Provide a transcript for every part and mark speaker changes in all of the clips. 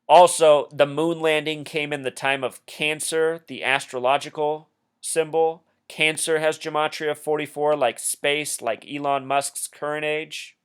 Speaker 1: Also, the moon landing came in the time of Cancer, the astrological symbol. Cancer has gematria 44, like space, like Elon Musk's current age.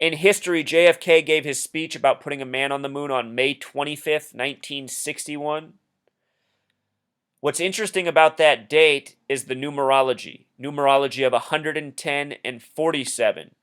Speaker 1: In history, JFK gave his speech about putting a man on the moon on May 25th, 1961. What's interesting about that date is the numerology of 110 and 47.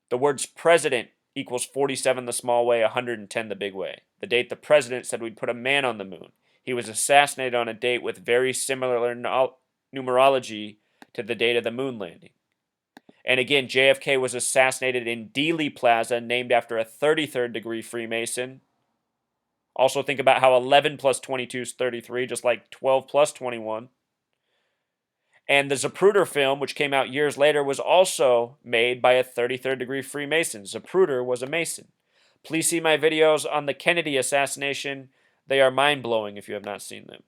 Speaker 1: The words president equals 47 the small way, 110 the big way. The date the president said we'd put a man on the moon. He was assassinated on a date with very similar numerology to the date of the moon landing. And again, JFK was assassinated in Dealey Plaza, named after a 33rd degree Freemason. Also, think about how 11 plus 22 is 33, just like 12 plus 21. And the Zapruder film, which came out years later, was also made by a 33rd degree Freemason. Zapruder was a Mason. Please see my videos on the Kennedy assassination. They are mind-blowing if you have not seen them.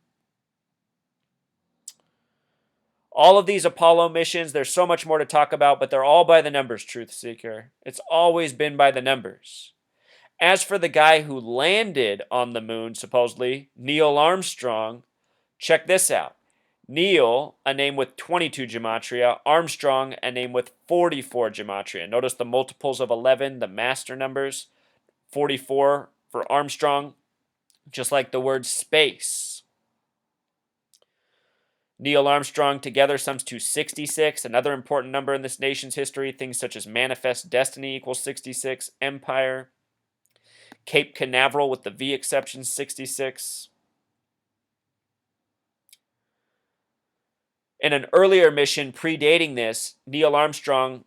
Speaker 1: All of these Apollo missions, there's so much more to talk about, but they're all by the numbers, Truth Seeker. It's always been by the numbers. As for the guy who landed on the moon, supposedly, Neil Armstrong, check this out. Neil, a name with 22 gematria. Armstrong, a name with 44 gematria. Notice the multiples of 11, the master numbers. 44 for Armstrong, just like the word space. Neil Armstrong together sums to 66. Another important number in this nation's history. Things such as manifest destiny equals 66. Empire. Cape Canaveral with the V exception, 66. In an earlier mission predating this, Neil Armstrong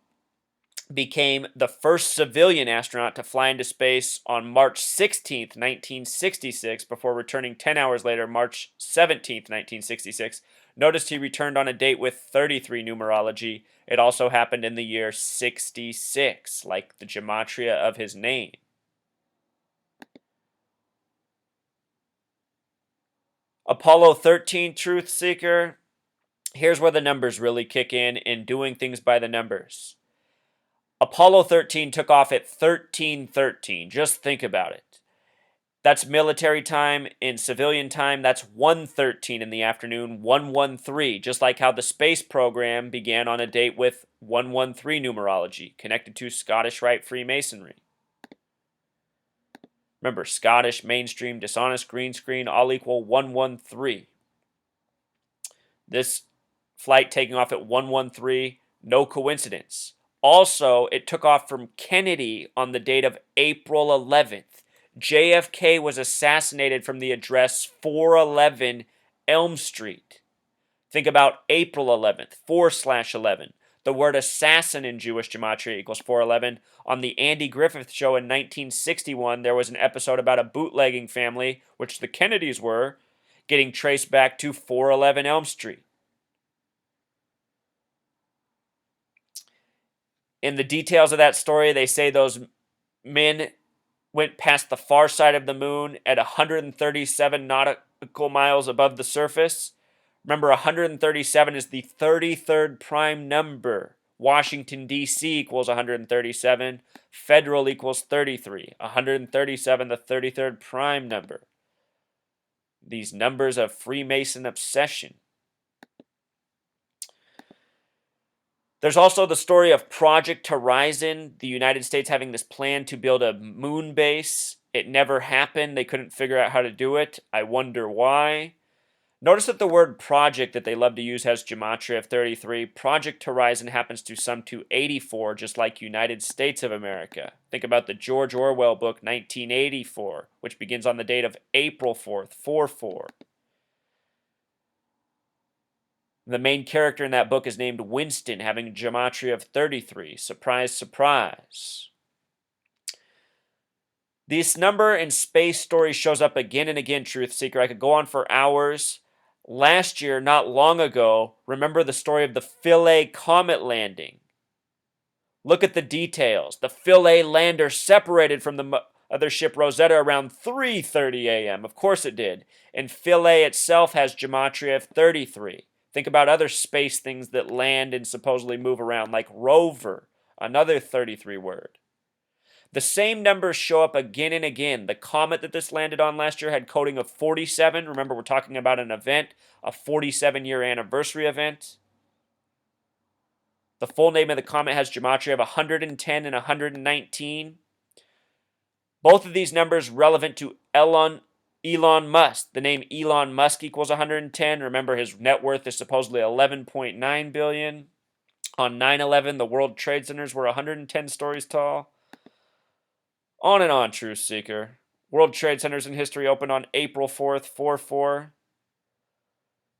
Speaker 1: became the first civilian astronaut to fly into space on March 16th, 1966, before returning 10 hours later, March 17th, 1966. Notice he returned on a date with 33 numerology. It also happened in the year 66, like the gematria of his name. Apollo 13, Truth Seeker. Here's where the numbers really kick in doing things by the numbers. Apollo 13 took off at 13:13. Just think about it. That's military time. In civilian time, that's 1:13 in the afternoon, 113. Just like how the space program began on a date with 113 numerology, connected to Scottish Rite Freemasonry. Remember, Scottish, mainstream, dishonest, green screen, all equal 113. This flight taking off at 113, no coincidence. Also, it took off from Kennedy on the date of April 11th. JFK was assassinated from the address 411 Elm Street. Think about April 11th, 4/11. The word assassin in Jewish gematria equals 411. On the Andy Griffith Show in 1961, there was an episode about a bootlegging family, which the Kennedys were, getting traced back to 411 Elm Street. In the details of that story, they say those men went past the far side of the moon at 137 nautical miles above the surface. Remember, 137 is the 33rd prime number. Washington, D.C. equals 137. Federal equals 33. 137, the 33rd prime number. These numbers of Freemason obsession. There's also the story of Project Horizon, the United States having this plan to build a moon base. It never happened. They couldn't figure out how to do it. I wonder why. Notice that the word project that they love to use has gematria of 33. Project Horizon happens to sum to 84, just like United States of America. Think about the George Orwell book, 1984, which begins on the date of April 4th, 4-4. The main character in that book is named Winston, having gematria of 33. Surprise, surprise. This number in space story shows up again and again, Truth Seeker. I could go on for hours. Last year, not long ago, remember the story of the Philae comet landing. Look at the details. The Philae lander separated from the other ship Rosetta around 3:30 a.m. Of course it did. And Philae itself has gematria of 33. Think about other space things that land and supposedly move around, like rover, another 33 word. The same numbers show up again and again. The comet that this landed on last year had coding of 47. Remember, we're talking about an event, a 47-year anniversary event. The full name of the comet has gematria of 110 and 119. Both of these numbers relevant to Elon Musk. The name Elon Musk equals 110. Remember, his net worth is supposedly 11.9 billion. On 9/11, the World Trade Centers were 110 stories tall. On and on, Truth Seeker. World Trade Centers in history opened on April 4th, 4/4.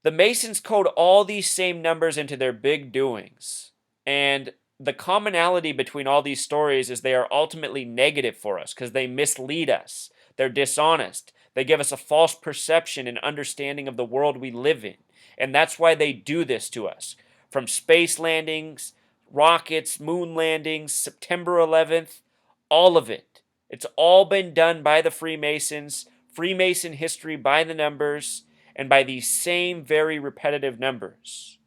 Speaker 1: The Masons code all these same numbers into their big doings. And the commonality between all these stories is they are ultimately negative for us because they mislead us. They're dishonest. They give us a false perception and understanding of the world we live in. And that's why they do this to us. From space landings, rockets, moon landings, September 11th, all of it. It's all been done by the Freemasons, Freemason history by the numbers, and by these same very repetitive numbers.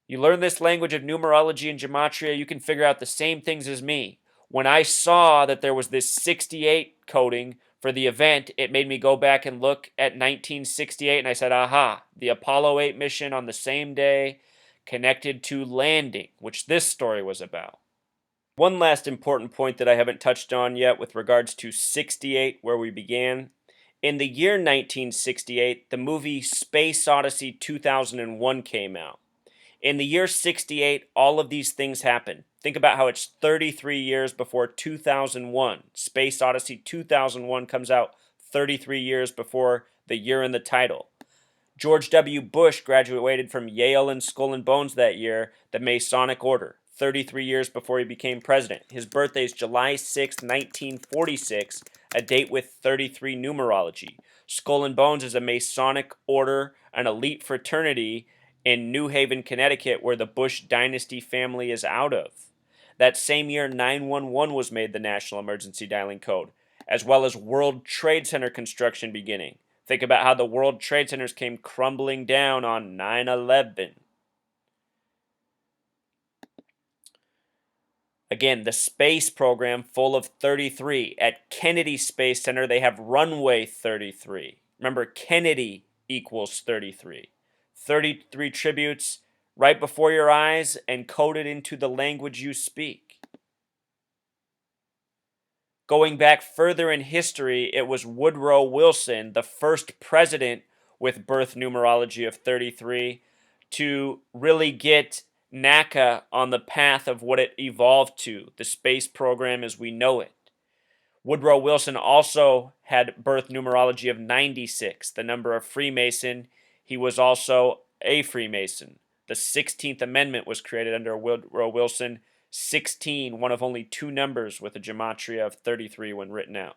Speaker 1: You learn this language of numerology and gematria, you can figure out the same things as me. When I saw that there was this 68 coding for the event, it made me go back and look at 1968, and I said, aha, the Apollo 8 mission on the same day connected to landing, which this story was about. One last important point that I haven't touched on yet with regards to 68, where we began. In the year 1968, the movie Space Odyssey 2001 came out. In the year 68, all of these things happened. Think about how it's 33 years before 2001. Space Odyssey 2001 comes out 33 years before the year in the title. George W. Bush graduated from Yale and Skull and Bones that year, the Masonic Order, 33 years before he became president. His birthday is July 6, 1946, a date with 33 numerology. Skull and Bones is a Masonic order, an elite fraternity in New Haven, Connecticut, where the Bush dynasty family is out of. That same year, 911 was made the national emergency dialing code, as well as World Trade Center construction beginning. Think about how the World Trade Centers came crumbling down on 9/11. Again, the space program full of 33. At Kennedy Space Center, they have runway 33. Remember, Kennedy equals 33. 33 tributes right before your eyes and coded into the language you speak. Going back further in history, it was Woodrow Wilson, the first president with birth numerology of 33, to really get NACA on the path of what it evolved to, the space program as we know it. Woodrow Wilson also had birth numerology of 96, the number of Freemason. He was also a Freemason. The 16th Amendment was created under Woodrow Wilson. 16, one of only two numbers with a gematria of 33 when written out.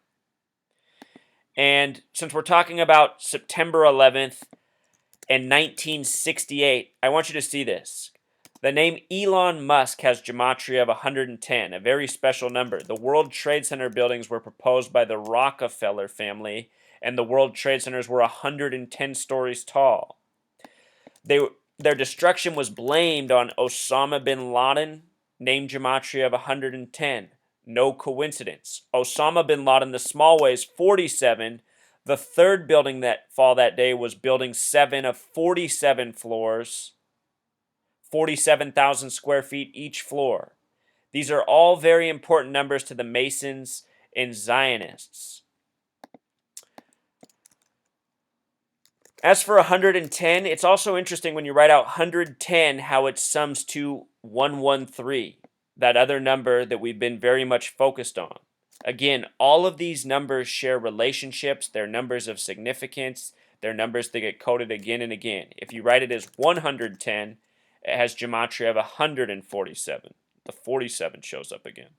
Speaker 1: And since we're talking about September 11th and 1968, I want you to see this. The name Elon Musk has gematria of 110, a very special number. The World Trade Center buildings were proposed by the Rockefeller family, and the World Trade Centers were 110 stories tall. Their destruction was blamed on Osama bin Laden, name gematria of 110. No coincidence. Osama bin Laden, the small way, is 47. The third building that fall that day was building 7 of 47 floors, 47,000 square feet each floor. These are all very important numbers to the Masons and Zionists. As for 110, it's also interesting when you write out 110 how it sums to 113, that other number that we've been very much focused on. Again, all of these numbers share relationships, they're numbers of significance, they're numbers that get coded again and again. If you write it as 110, it has gematria of 147. The 47 shows up again.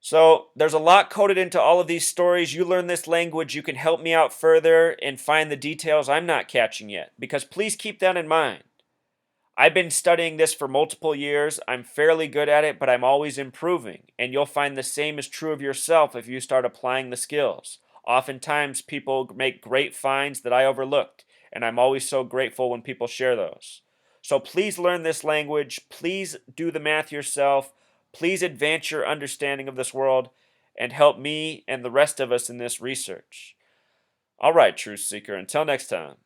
Speaker 1: So there's a lot coded into all of these stories. You learn this language, you can help me out further and find the details I'm not catching yet. Because please keep that in mind. I've been studying this for multiple years. I'm fairly good at it, but I'm always improving. And you'll find the same is true of yourself if you start applying the skills. Oftentimes people make great finds that I overlooked, and I'm always so grateful when people share those. So please learn this language. Please do the math yourself. Please advance your understanding of this world and help me and the rest of us in this research. All right, Truth Seeker, until next time.